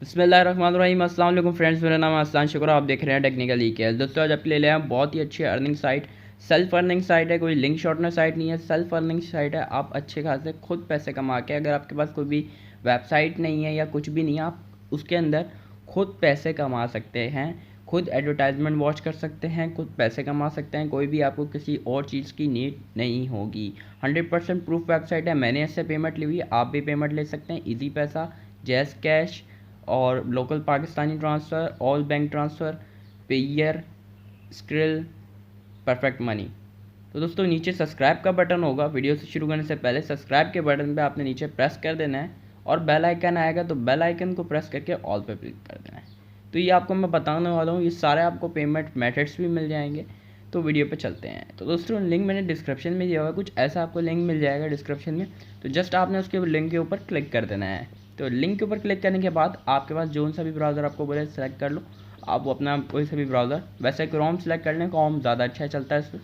बिस्मिल्लाहिर्रहमानिर्रहीम। अस्सलाम वालेकुम फ्रेंड्स, मेरा नाम है आसान शुक्र। आप देख रहे हैं टेक्निकल ई दोस्तों। आज आपके लिए ले आए हैं बहुत ही अच्छी earning site. Self earning site है, कोई लिंक शॉर्टनर साइट नहीं है, सेल्फ अर्निंग साइट है। आप अच्छे खासे खुद पैसे कमा के, अगर आपके पास कोई भी वेबसाइट नहीं है या कुछ भी नहीं है, आप उसके अंदर खुद पैसे कमा सकते हैं। खुद एडवर्टाइजमेंट वॉच कर सकते हैं, खुद पैसे कमा सकते हैं। कोई भी आपको किसी और चीज़ की नीड नहीं होगी। 100% प्रूफ वेबसाइट है। मैंने इससे पेमेंट ली हुई है, आप भी पेमेंट ले सकते हैं। ईजी पैसा, जैज़ कैश और local Pakistani transfer, all bank transfer, pair, skill, perfect money. तो दोस्तों नीचे सब्सक्राइब का बटन होगा। वीडियो से शुरू करने से पहले सब्सक्राइब के बटन पे आपने नीचे प्रेस कर देना है और बेल आइकन आएगा तो बेल आइकन को प्रेस करके ऑल पे क्लिक कर देना है। तो ये आपको मैं बताने वाला हूँ, ये सारे आपको पेमेंट मेथड्स भी मिल जाएंगे। तो वीडियो पे चलते हैं। तो दोस्तों लिंक मैंने डिस्क्रिप्शन में दिया हुआ है, कुछ ऐसा आपको लिंक मिल जाएगा डिस्क्रिप्शन में। तो जस्ट आपने उसके लिंक के ऊपर क्लिक कर देना है। तो लिंक के ऊपर क्लिक करने के बाद आपके पास जो सा भी ब्राउज़र आपको बोले सेलेक्ट कर लो। आप वो अपना कोई सा भी ब्राउज़र, वैसे क्रोम सेलेक्ट कर लें, क्रोम ज़्यादा अच्छा चलता है इस पर।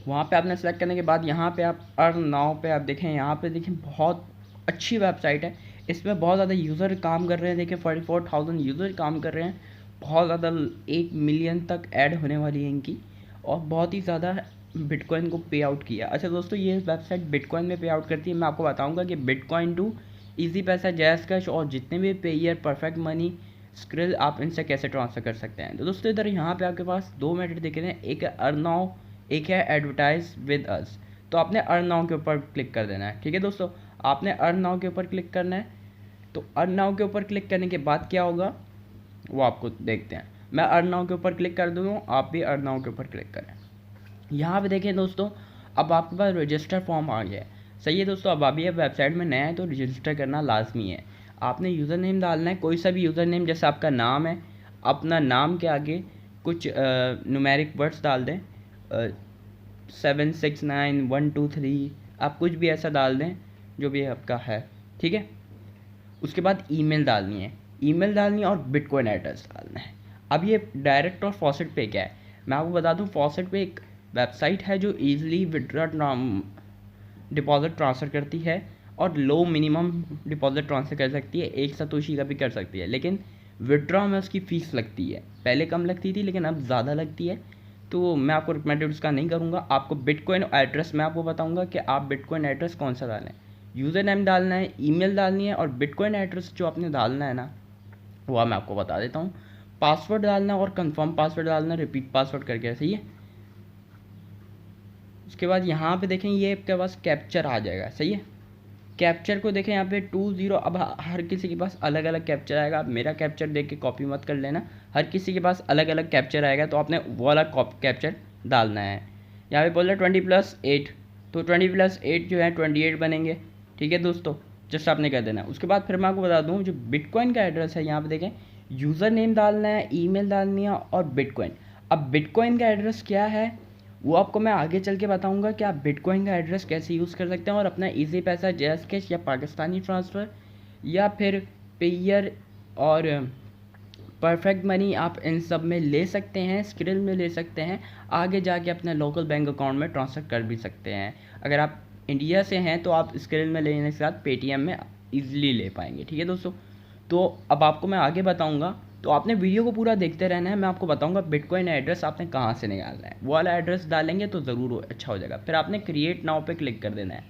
वहाँ पे आपने सेलेक्ट करने के बाद यहाँ पे आप अर्न नाउ पे आप देखें, यहाँ पे देखें बहुत अच्छी वेबसाइट है। इसमें बहुत ज़्यादा यूज़र काम कर रहे हैं। देखिए 44,000 यूज़र काम कर रहे हैं। बहुत ज़्यादा 1 मिलियन तक ऐड होने वाली है इनकी, और बहुत ही ज़्यादा बिटकॉइन को पे आउट किया। अच्छा दोस्तों, ये वेबसाइट बिटकॉइन में पे आउट करती है। मैं आपको बताऊँगा कि बिटकॉइन टू ईजी पैसा, जैज़ कैश और जितने भी पेयर, परफेक्ट मनी, स्क्रिल, आप इनसे कैसे ट्रांसफ़र कर सकते हैं। तो दोस्तों इधर यहाँ पे आपके पास दो मेथड दिख रहे हैं, एक है अर्न नाउ, एक है एडवर्टाइज विद अस। तो आपने अर्न नाउ के ऊपर क्लिक कर देना है। ठीक है दोस्तों, आपने अर्न नाउ के ऊपर क्लिक करना है। तो अर्न नाउ के ऊपर क्लिक करने के बाद क्या होगा वो आपको देखते हैं। मैं अर्न नाउ के ऊपर क्लिक कर दूँगा, आप भी अर्न नाउ के ऊपर क्लिक करें। यहाँ पे देखें दोस्तों, अब आपके पास रजिस्टर फॉर्म आ गया है। सही है दोस्तों, अब अभी वेबसाइट में नया है तो रजिस्टर करना लाजमी है। आपने यूज़र नेम डालना है, कोई सा भी यूज़र नेम, जैसे आपका नाम है, अपना नाम के आगे कुछ न्यूमेरिक वर्ड्स डाल दें, 769 123, आप कुछ भी ऐसा डाल दें जो भी आपका है। ठीक है, उसके बाद ईमेल डालनी है, ईमेल डालनी है और बिटकॉइन एड्रेस डालना है। अब ये डायरेक्ट और फॉसेट पे क्या है मैं आपको बता दूं। फॉसेट पे एक वेबसाइट है जो ईजिली विड्रॉ डिपॉजिट ट्रांसफ़र करती है और लो मिनिमम डिपॉजिट ट्रांसफ़र कर सकती है, एक सतोशी का भी कर सकती है। लेकिन विड्रॉ में उसकी फ़ीस लगती है, पहले कम लगती थी लेकिन अब ज़्यादा लगती है। तो मैं आपको रिकमेंडेड उसका नहीं करूँगा। आपको बिटकॉइन एड्रेस मैं आपको बताऊँगा कि आप बिटकॉइन एड्रेस कौन सा डालें। यूज़र नेम डालना है, ईमेल डालनी है और बिटकॉइन एड्रेस जो आपने डालना है ना, वो मैं आपको बता देता हूँ। पासवर्ड डालना और कंफर्म पासवर्ड डालना, रिपीट पासवर्ड करके। सही है। उसके बाद यहाँ पे देखें, ये आपके पास कैप्चर आ जाएगा। सही है, कैप्चर को देखें यहाँ पे 20। अब हर किसी के पास अलग अलग कैप्चर आएगा। आप मेरा कैप्चर देख के कॉपी मत कर लेना, हर किसी के पास अलग अलग कैप्चर आएगा, तो आपने वो वाला कैप्चर डालना है। यहाँ पे बोल रहा है 20+8, तो 20+8 जो है 28 बनेंगे। ठीक है दोस्तों, जस्ट आपने कर देना। उसके बाद फिर मैं आपको बता दूँ, जो बिटकॉइन का एड्रेस है, यहाँ पे देखें यूज़र नेम डालना है, ईमेल डालनी है और बिटकॉइन। अब बिटकॉइन का एड्रेस क्या है वो आपको मैं आगे चल के बताऊंगा कि आप बिटकॉइन का एड्रेस कैसे यूज़ कर सकते हैं और अपना इजी पैसा, जैज़ कैश या पाकिस्तानी ट्रांसफ़र या फिर पेयर और परफेक्ट मनी, आप इन सब में ले सकते हैं, स्क्रिल में ले सकते हैं, आगे जाके अपने लोकल बैंक अकाउंट में ट्रांसफ़र कर भी सकते हैं। अगर आप इंडिया से हैं तो आप स्क्रिल में लेने के साथ पेटीएम में ईजिली ले पाएंगे। ठीक है दोस्तों, तो अब आपको मैं आगे बताऊंगा, तो आपने वीडियो को पूरा देखते रहना है। मैं आपको बताऊंगा बिटकॉइन एड्रेस आपने कहाँ से निकालना है। वो वाला एड्रेस डालेंगे तो ज़रूर अच्छा हो जाएगा। फिर आपने क्रिएट नाउ पे क्लिक कर देना है।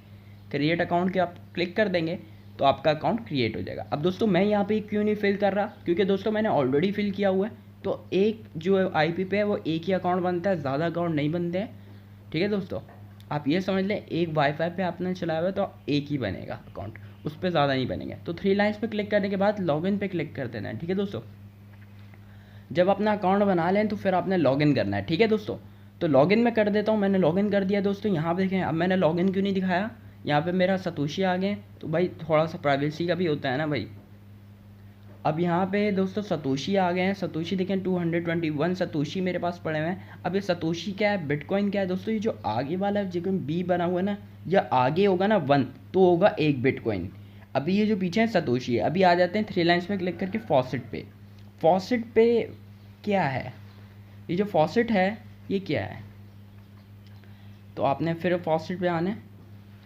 क्रिएट अकाउंट के आप क्लिक कर देंगे तो आपका अकाउंट क्रिएट हो जाएगा। अब दोस्तों मैं यहाँ पे क्यों नहीं फिल कर रहा, क्योंकि दोस्तों मैंने ऑलरेडी फिल किया हुआ है। तो एक जो आईपी पे है वो एक ही अकाउंट बनता है, ज़्यादा अकाउंट नहीं बनते हैं। ठीक है दोस्तों, आप ये समझ लें, एक वाईफाई पे आपने चलाया हुआ है तो एक ही बनेगा अकाउंट, उस पर ज़्यादा नहीं बनेंगे। तो 3 लाइन्स पे क्लिक करने के बाद लॉगिन पे क्लिक कर देना है। ठीक है दोस्तों, जब अपना अकाउंट बना लें तो फिर आपने लॉगिन करना है। ठीक है दोस्तों, तो लॉगिन मैं कर देता हूँ। मैंने लॉगिन कर दिया दोस्तों। यहाँ पे देखें, अब मैंने लॉगिन क्यों नहीं दिखाया, यहाँ पे मेरा सतोशी आ गए, तो भाई थोड़ा सा प्राइवेसी का भी होता है ना भाई। अब यहाँ पे दोस्तों सतोशी आ गए हैं। सतोशी देखें 221 सतोशी मेरे पास पड़े हुए हैं। अब ये सतोशी क्या है, बिटकॉइन क्या है दोस्तों, ये जो आगे वाला जो बी बना हुआ है ना, या आगे होगा ना 1 तो होगा एक बिटकॉइन। अभी ये जो पीछे है सतोशी है। अभी आ जाते हैं 3 लाइन्स में क्लिक करके फॉसेट पे। फॉसेट पे क्या है, ये जो फॉसेट है ये क्या है, तो आपने फिर फॉसेट पे आना है।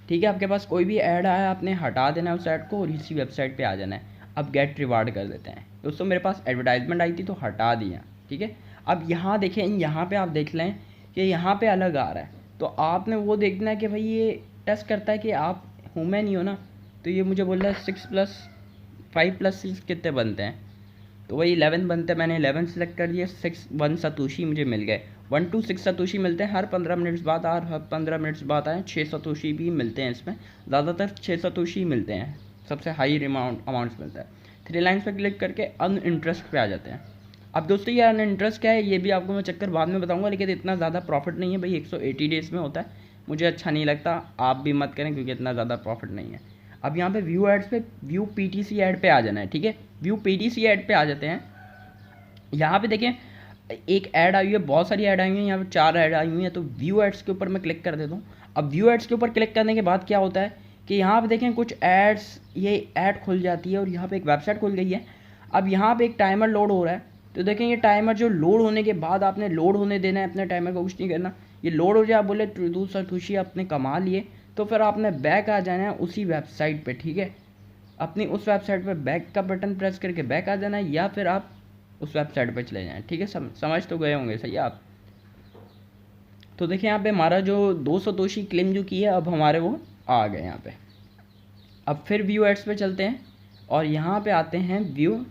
ठीक है, आपके पास कोई भी ऐड आया आपने हटा देना है उस ऐड को और इसी वेबसाइट पे आ जाना है। अब गेट रिवार्ड कर देते हैं। दोस्तों मेरे पास एडवर्टाइजमेंट आई थी तो हटा दिया, ठीक है। अब यहाँ देखें, यहाँ पे आप देख लें कि यहाँ पे अलग आ रहा है, तो आपने वो देखना है कि भाई ये टेस्ट करता है कि आप ह्यूमन ही हो ना। तो ये मुझे बोल रहा है 6+5+6 कितने बनते हैं, तो वही 11 बनते हैं। मैंने 11 सेलेक्ट कर दिया, 1 सतोशी मुझे मिल गए। 1 to 6 सतोशी मिलते हैं हर 15 मिनट्स बाद, और हर 15 मिनट्स बाद आए 6 सतोशी भी मिलते हैं। इसमें ज़्यादातर 6 सतोशी मिलते हैं, सबसे हाई अमाउंट्स मिलता है। 3 लाइन्स पर क्लिक करके अन इंटरेस्ट पे आ जाते हैं। अब दोस्तों ये अन इंटरेस्ट क्या है ये भी आपको मैं चक्कर बाद में बताऊंगा, लेकिन इतना ज़्यादा प्रॉफिट नहीं है भाई। 180 डेज़ में होता है, मुझे अच्छा नहीं लगता, आप भी मत करें क्योंकि इतना ज़्यादा प्रॉफिट नहीं है। अब यहाँ पे व्यू एड्स पे, व्यू पीटीसी ऐड पे आ जाना है, ठीक है। व्यू पीटीसी ऐड पे आ जाते हैं। यहाँ पे देखें एक ऐड आई हुई है, बहुत सारी ऐड आई हुई है, यहाँ पे 4 ऐड आई हुई हैं। तो व्यू एड्स के ऊपर मैं क्लिक कर देता हूँ। अब व्यू एड्स के ऊपर क्लिक करने के बाद क्या होता है कि यहाँ पे देखें कुछ एड्स, ये ऐड खुल जाती है और यहाँ पे एक वेबसाइट खुल गई है। अब यहाँ पे एक टाइमर लोड हो रहा है, तो देखें ये टाइमर जो लोड होने के बाद आपने लोड होने देना है अपने टाइमर को, कुछ नहीं करना। ये लोड हो जाए, आप बोले दूसरा खुशी आपने कमा लिए, तो फिर आपने बैक आ जाना है उसी वेबसाइट पे, ठीक है। अपनी उस वेबसाइट पे बैक का बटन प्रेस करके बैक आ जाना है, या फिर आप उस वेबसाइट पे चले जाएं, ठीक है। समझ तो गए होंगे सही आप। तो देखिए यहाँ पे हमारा जो 2 सतोशी क्लेम जो की है, अब हमारे वो आ गए यहाँ पे। अब फिर व्यू एड्स पे चलते हैं और यहाँ पे आते हैं व्यू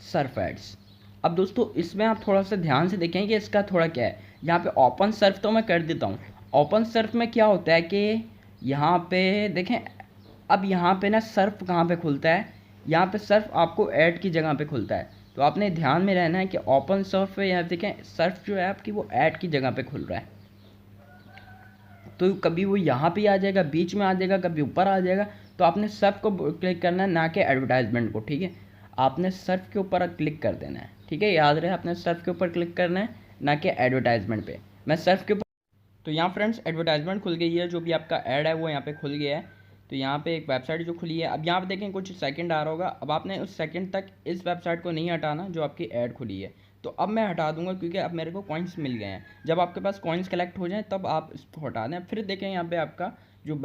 सर्फ एड्स। अब दोस्तों इसमें आप थोड़ा सा ध्यान से देखें कि इसका थोड़ा क्या है। यहाँ पे ओपन सर्फ तो मैं कर देता हूँ। ओपन सर्फ में क्या होता है कि यहाँ पे देखें, अब यहाँ पे ना सर्फ कहाँ पे खुलता है, यहाँ पे सर्फ आपको ऐड की जगह पे खुलता है। तो आपने ध्यान में रहना है कि ओपन सर्फ पे यहाँ देखें सर्फ जो है आपकी वो ऐड की जगह पे खुल रहा है। तो कभी वो यहाँ पे आ जाएगा, बीच में आ जाएगा, कभी ऊपर आ जाएगा। तो आपने सर्फ को क्लिक करना है, ना कि एडवर्टाइजमेंट को, ठीक है। आपने सर्फ के ऊपर क्लिक कर देना है, ठीक है। याद रहे आपने सर्फ के ऊपर क्लिक करना है, ना कि एडवर्टाइजमेंट पे। मैं सर्फ के ऊपर, तो यहाँ फ्रेंड्स एडवर्टाइजमेंट खुल गई है, जो भी आपका ऐड है वो यहाँ पे खुल गया है। तो यहाँ पे एक वेबसाइट जो खुली है, अब यहाँ पे देखें कुछ सेकंड आ रहा होगा। अब आपने उस सेकंड तक इस वेबसाइट को नहीं हटाना जो आपकी ऐड खुली है। तो अब मैं हटा दूंगा क्योंकि अब मेरे को कॉइन्स मिल गए हैं। जब आपके पास कॉइन्स कलेक्ट हो जाएं तब आप इसको हटा दें। फिर देखें यहाँ पे आपका जो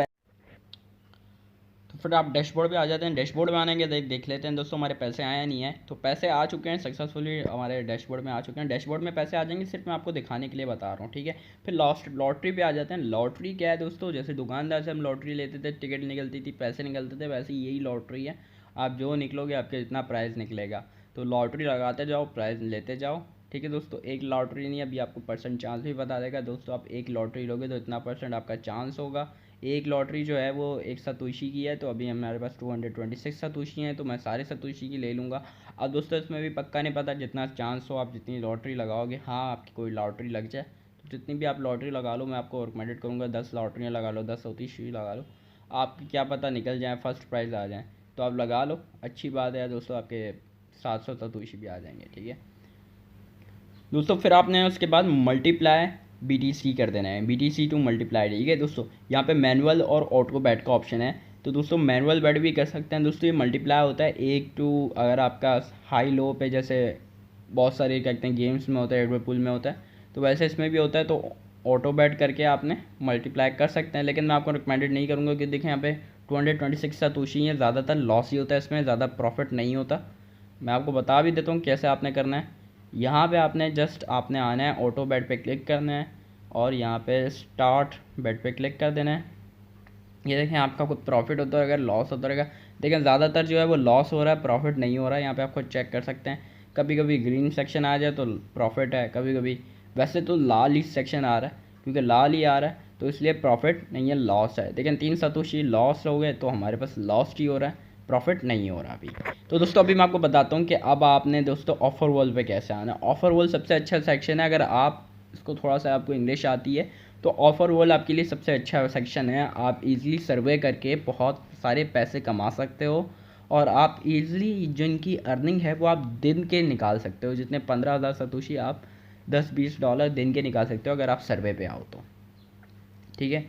तो फिर आप डैशबोर्ड पे आ जाते हैं। डैशबोर्ड में आने के देख लेते हैं दोस्तों हमारे पैसे आए या नहीं आए। तो पैसे आ चुके हैं, सक्सेसफुली हमारे डैशबोर्ड में आ चुके हैं। डैशबोर्ड में पैसे आ जाएंगे, सिर्फ मैं आपको दिखाने के लिए बता रहा हूँ, ठीक है। फिर लॉटरी पे आ जाते हैं। लॉटरी क्या है दोस्तों, जैसे दुकानदार से हम लॉटरी लेते थे, टिकट निकलती थी, पैसे निकलते थे, वैसे यही लॉटरी है। आप जो निकलोगे आपके जितना प्राइज़ निकलेगा। तो लॉटरी लगाते जाओ, प्राइज़ लेते जाओ, ठीक है दोस्तों। एक लॉटरी नहीं, अभी आपको परसेंट चांस भी बता देगा दोस्तों। आप एक लॉटरी लोगे तो इतना परसेंट आपका चांस होगा। एक लॉटरी जो है वो 1 सतोशी की है, तो अभी हमारे पास 226 सतोशी हैं, तो मैं सारे सतोशी की ले लूँगा। अब दोस्तों इसमें भी पक्का नहीं पता, जितना चांस हो आप जितनी लॉटरी लगाओगे, हाँ आपकी कोई लॉटरी लग जाए तो जितनी भी आप लॉटरी लगा लो, मैं आपको रिकमेंडेड करूँगा 10 लॉटरियाँ लगा लो, 10 सतोशी लगा लो। आपकी क्या पता निकल जाए, फर्स्ट प्राइज़ आ जाए, तो आप लगा लो, अच्छी बात है दोस्तों। आपके 700 सतोशी भी आ जाएंगे, ठीक है दोस्तों। फिर आपने उसके बाद मल्टीप्लाई BTC कर देना है, BTC टू मल्टीप्लाई, ठीक है दोस्तों। यहाँ पे मैनुअल और ऑटो बैट का ऑप्शन है, तो दोस्तों मैनुअल बैट भी कर सकते हैं दोस्तों। ये मल्टीप्लाई होता है 1 टू, अगर आपका हाई लो पे जैसे बहुत सारे कहते हैं गेम्स में होता है, एडवर्ड पूल में होता है, तो वैसे इसमें भी होता है। तो ऑटो बैट करके आपने मल्टीप्लाई कर सकते हैं, लेकिन मैं आपको रिकमेंडेड नहीं करूँगा क्योंकि देखें यहाँ पे 226 सतोशी है, ज़्यादातर लॉस ही होता है इसमें, ज़्यादा प्रॉफिट नहीं होता। मैं आपको बता भी देता हूँ कैसे आपने करना है। यहाँ पे आपने जस्ट आपने आना है, ऑटो बेट पे क्लिक करना है और यहाँ पे स्टार्ट बेट पे क्लिक कर देना है। ये देखें आपका कुछ प्रॉफिट होता है, अगर लॉस होता रहेगा। देखें ज़्यादातर जो है वो लॉस हो रहा है, प्रॉफिट नहीं हो रहा है। यहाँ पे आप खुद चेक कर सकते हैं, कभी कभी ग्रीन सेक्शन आ जाए तो प्रॉफिट है, कभी कभी वैसे तो लाल ही सेक्शन आ रहा है, क्योंकि लाल ही आ रहा है तो इसलिए प्रॉफिट नहीं है, लॉस है। लेकिन 3 सतोशी लॉस हो गए तो हमारे पास लॉस ही हो रहा है, प्रॉफिट नहीं हो रहा अभी। तो दोस्तों अभी मैं आपको बताता हूँ कि अब आपने दोस्तों ऑफर वॉल पे कैसे आना है। ऑफर वॉल सबसे अच्छा सेक्शन है, अगर आप इसको थोड़ा सा आपको इंग्लिश आती है तो ऑफर वॉल आपके लिए सबसे अच्छा सेक्शन है। आप इजीली सर्वे करके बहुत सारे पैसे कमा सकते हो, और आप इजीली जिनकी अर्निंग है वो आप दिन के निकाल सकते हो। जितने 15,000 सतोशी आप 10-20 डॉलर दिन के निकाल सकते हो अगर आप सर्वे पे आओ तो, ठीक है।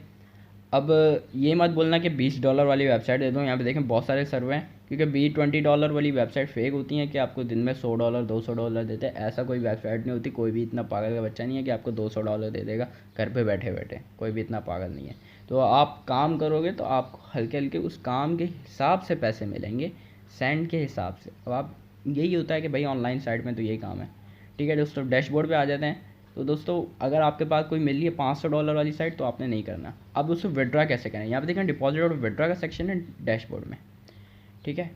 अब ये मत बोलना कि 20 डॉलर वाली वेबसाइट दे दो। यहाँ पे देखें बहुत सारे सर्वे हैं, क्योंकि 20-20 डॉलर वाली वेबसाइट फेक होती हैं कि आपको दिन में 100 डॉलर 200 डॉलर देते हैं। ऐसा कोई वेबसाइट नहीं होती, कोई भी इतना पागल का बच्चा नहीं है कि आपको 200 डॉलर दे देगा घर पे बैठे बैठे, कोई भी इतना पागल नहीं है। तो आप काम करोगे तो आपको हल्के हल्के उस काम के हिसाब से पैसे मिलेंगे, सेंड के हिसाब से। अब आप यही होता है कि भाई ऑनलाइन साइट में तो यही काम है। ठीक है दोस्तों, डैशबोर्ड पे आ जाते हैं। तो दोस्तों अगर आपके पास कोई मिल रही है $500 वाली साइट तो आपने नहीं करना। अब दोस्तों विड्रॉ कैसे करें, यहाँ पे देखें डिपॉजिट और विड्रॉ का सेक्शन है डैशबोर्ड में। ठीक है,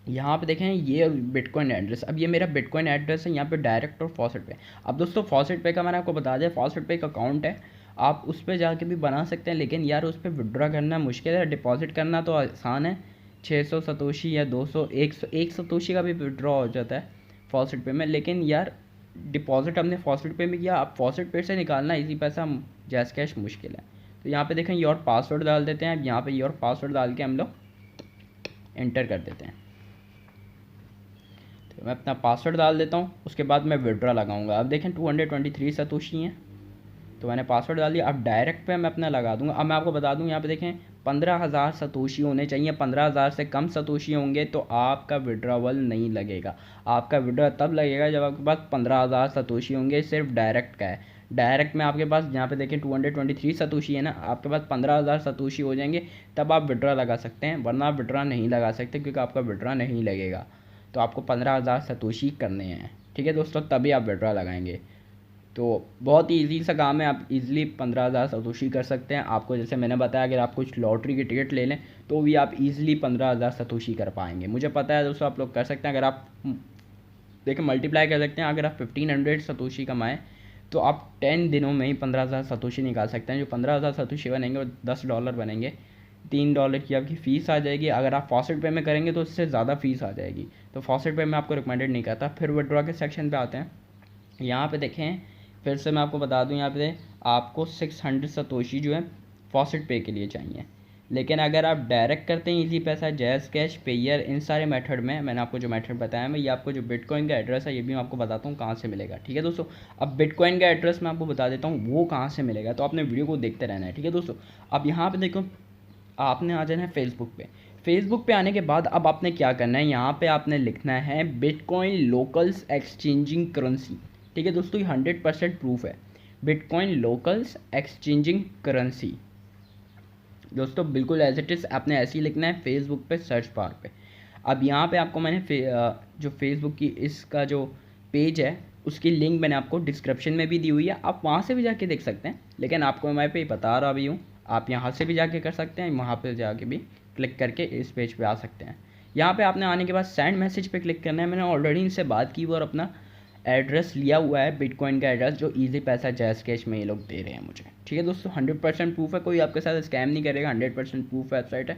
यहाँ पे देखें ये बिटकॉइन एड्रेस, अब ये मेरा बिटकॉइन एड्रेस है यहाँ पे डायरेक्ट और फॉसेट पे। अब दोस्तों फॉसेट पे का मैंने आपको बता दिया, फॉसेट पे एक अकाउंट है, आप उस पर जाके भी बना सकते हैं, लेकिन यार उस पर विड्रॉ करना मुश्किल है, डिपॉजिट करना तो आसान है। 600 सतोशी या 200 1 सतोशी का भी विड्रॉ हो जाता है फॉसेट पे में, लेकिन यार डिपॉजिट हमने फॉसेट पे में किया, अब फॉसेट पे से निकालना इजी पैसा जैस कैश मुश्किल है। तो यहाँ पे देखें योर पासवर्ड डाल देते हैं। अब यहाँ पे योर पासवर्ड डाल के हम लोग एंटर कर देते हैं। तो मैं अपना पासवर्ड डाल देता हूँ, उसके बाद मैं विड्रॉ लगाऊंगा। अब देखें 223 सतोशी हैं, तो मैंने पासवर्ड डाल दिया। अब डायरेक्ट पे मैं अपना लगा दूंगा। अब मैं आपको बता दूं यहाँ पे देखें 15,000 सतोशी होने चाहिए, 15,000 से कम सतोशी होंगे तो आपका विड्रॉवल नहीं लगेगा। आपका विड्रॉ तब लगेगा जब आपके पास 15,000 सतोशी होंगे, सिर्फ डायरेक्ट का है। डायरेक्ट में आपके पास यहाँ पे देखें 223 सतोशी है ना, आपके पास 15,000 सतोशी हो जाएंगे तब आप विड्रॉ लगा सकते हैं, वरना आप विड्रॉ नहीं लगा सकते क्योंकि आपका विड्रॉ नहीं लगेगा। तो आपको 15,000 सतोशी करने हैं। ठीक है दोस्तों, तभी आप विड्रॉ लगाएंगे। तो बहुत ही ईजी सा काम है, आप इजीली 15,000 सतोशी कर सकते हैं। आपको जैसे मैंने बताया अगर आप कुछ लॉटरी की टिकट ले लें तो भी आप इजीली 15,000 सतोशी कर पाएंगे। मुझे पता है दोस्तों आप लोग कर सकते हैं। अगर आप देखिए मल्टीप्लाई कर सकते हैं, अगर आप 1500 सतोशी कमाएँ तो आप 10 दिनों में ही 15,000 सतोशी निकाल सकते हैं। जो 15,000 सतोशी बनेंगे वो $10 बनेंगे, $3 की आपकी फ़ीस आ जाएगी। अगर आप फॉसेट पे में करेंगे तो उससे ज़्यादा फ़ीस आ जाएगी, तो फॉसेट पे में आपको रिकमेंडेड नहीं करता। फिर विड्रॉ के सेक्शन पे आते हैं। यहाँ पे देखें फिर से मैं आपको बता दूं, यहाँ पे आपको 600 सतोशी जो है फॉसेट पे के लिए चाहिए। लेकिन अगर आप डायरेक्ट करते हैं इजी पैसा, जैज़ कैश, पेयर, इन सारे मेथड में मैंने आपको जो मेथड बताया, मैं ये आपको जो बिटकॉइन का एड्रेस है ये भी मैं आपको बताता हूँ कहाँ से मिलेगा। ठीक है दोस्तों, अब बिटकॉइन का एड्रेस मैं आपको बता देता हूँ वो कहाँ से मिलेगा, तो आपने वीडियो को देखते रहना है। ठीक है दोस्तों, अब यहाँ पर देखो आपने आ जाना है फेसबुक पे। फेसबुक पे आने के बाद अब आपने क्या करना है, यहाँ पे आपने लिखना है बिटकॉइन लोकल्स एक्सचेंजिंग करेंसी। ठीक है दोस्तों, ये 100% प्रूफ है, बिटकॉइन लोकल्स एक्सचेंजिंग करेंसी। दोस्तों बिल्कुल एज इट इज़ आपने ऐसे ही लिखना है फेसबुक पे सर्च बार पे। अब यहाँ पे आपको मैंने जो फेसबुक की इसका जो पेज है उसकी लिंक मैंने आपको डिस्क्रिप्शन में भी दी हुई है, आप वहाँ से भी जाके देख सकते हैं, लेकिन आपको मैं पे बता रहा भी हूँ, आप यहाँ से भी जाके कर सकते हैं, वहाँ पे जाके भी क्लिक करके इस पेज पे आ सकते हैं। यहाँ पे आपने आने के बाद सेंड मैसेज पे क्लिक करना है। मैंने ऑलरेडी इनसे बात की हुई और अपना एड्रेस लिया हुआ है, बिटकॉइन का एड्रेस जो इजी पैसा जैज़ कैश में ये लोग दे रहे हैं मुझे। ठीक है दोस्तों, 100% प्रूफ है, कोई आपके साथ स्कैम नहीं करेगा, 100% प्रूफ वेबसाइट है।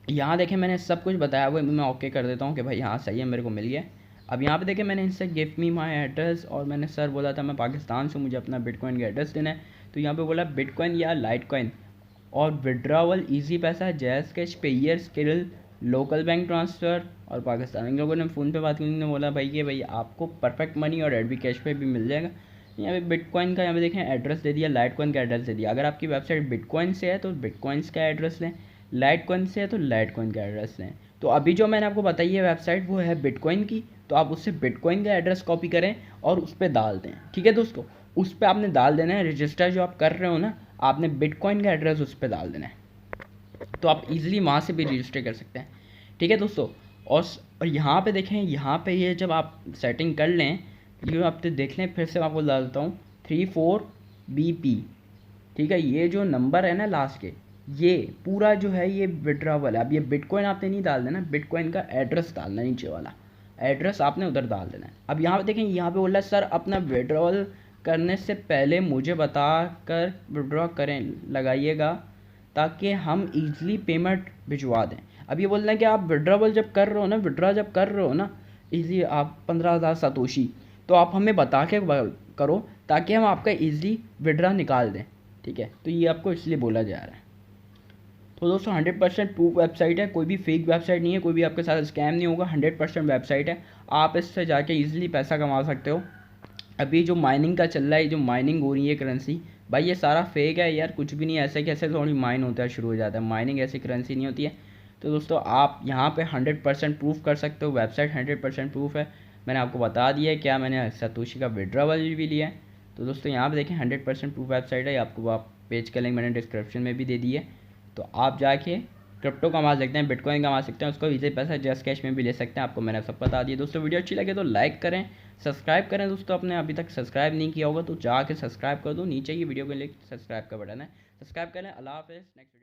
यहाँ देखें मैंने सब कुछ बताया हुआ है, मैं ओके कर देता हूँ कि भाई हाँ सही है, मेरे को मिल गया। अब यहाँ पे देखें मैंने इनसे गिव मी माई एड्रेस, और मैंने सर बोला था मैं पाकिस्तान से, मुझे अपना बिटकॉइन का एड्रेस देना है। तो यहाँ पे बोला बिटकॉइन या लाइट कॉइन और विड्रावल इजी पैसा, jazz cash, pair, skill, local bank transfer और पाकिस्तान। इन लोगों ने फ़ोन पे बात की, उन्होंने बोला भाई कि भाई आपको परफेक्ट मनी और एडवी कैश पे भी मिल जाएगा। यहाँ पे बिटकॉइन का यहाँ पे देखें एड्रेस दे दिया, लाइट कॉइन का एड्रेस दे दिया। अगर आपकी वेबसाइट बिटकॉइन से है तो बिटकॉइंस का एड्रेस लें, लाइट कॉइन से है तो लाइट कॉइन का एड्रेस लें। तो अभी जो मैंने आपको बताई है वेबसाइट वो है बिटकॉइन की, तो आप उससे बिटकॉइन का एड्रेस कॉपी करें और उस पर डाल दें। ठीक है दोस्तों, उस पर आपने डाल देना है, रजिस्टर जो आप कर रहे हो ना, आपने बिटकॉइन का एड्रेस उस पर डाल देना है, तो आप इजीली वहाँ से भी रजिस्टर कर सकते हैं। ठीक है दोस्तों, और यहाँ पे देखें, यहाँ पे ये जब आप सेटिंग कर लें, ये आप तो देख लें, फिर से मैं आपको डाल देता हूँ 34BP। ठीक है, ये जो नंबर है ना लास्ट के, ये पूरा जो है ये विड्रॉवल है। अब ये बिटकॉइन आपने नहीं डाल देना, बिटकॉइन का एड्रेस डालना, नीचे वाला एड्रेस आपने उधर डाल देना है। अब यहाँ पे देखें, यहाँ पे बोल रहा है सर अपना विड्रॉवल करने से पहले मुझे बता कर विड्रॉ करें लगाइएगा ताकि हम ईजिली पेमेंट भिजवा दें। अब ये बोल रहे हैं कि आप विड्रॉवल जब कर रहे हो ना, विड्रॉ जब कर रहे हो ना ईजी, आप 15,000 सतोशी, तो आप हमें बता के करो ताकि हम आपका ईजिली विड्रॉ निकाल दें। ठीक है, तो ये आपको इसलिए बोला जा रहा है। तो दोस्तों 100% प्रूफ वेबसाइट है, कोई भी फेक वेबसाइट नहीं है, कोई भी आपके साथ स्कैम नहीं होगा, 100% वेबसाइट है। आप इससे जाके ईजिली पैसा कमा सकते हो। अभी जो माइनिंग का चल रहा है, जो माइनिंग हो रही है करेंसी, भाई ये सारा फेक है यार, कुछ भी नहीं। ऐसे कैसे थोड़ी माइन होता है, शुरू हो जाता है, माइनिंग ऐसी करेंसी नहीं होती है। तो दोस्तों आप यहाँ पे 100% प्रूफ कर सकते हो, वेबसाइट 100% प्रूफ है। मैंने आपको बता दिया है क्या, मैंने सतोशी का विड्रॉवल भी लिया है। तो दोस्तों यहाँ पे देखें 100% प्रूफ वेबसाइट है, आपको आप पेज का लिंक मैंने डिस्क्रिप्शन में भी दे दी है, तो आप जाके क्रिप्टो कमा सकते हैं, बिटकॉइन कमा सकते हैं, उसको इजी पैसा जस्ट कैश में भी ले सकते हैं। आपको मैंने सब बता दिया दोस्तों। वीडियो अच्छी लगे तो लाइक करें, सब्सक्राइब करें दोस्तों। आपने अभी तक सब्सक्राइब नहीं किया होगा तो जाके सब्सक्राइब कर दो, नीचे की वीडियो के लिए सब्सक्राइब का बटन है, सब्सक्राइब करें। अल्लाह हाफिज़, नेक्स्ट वीडियो।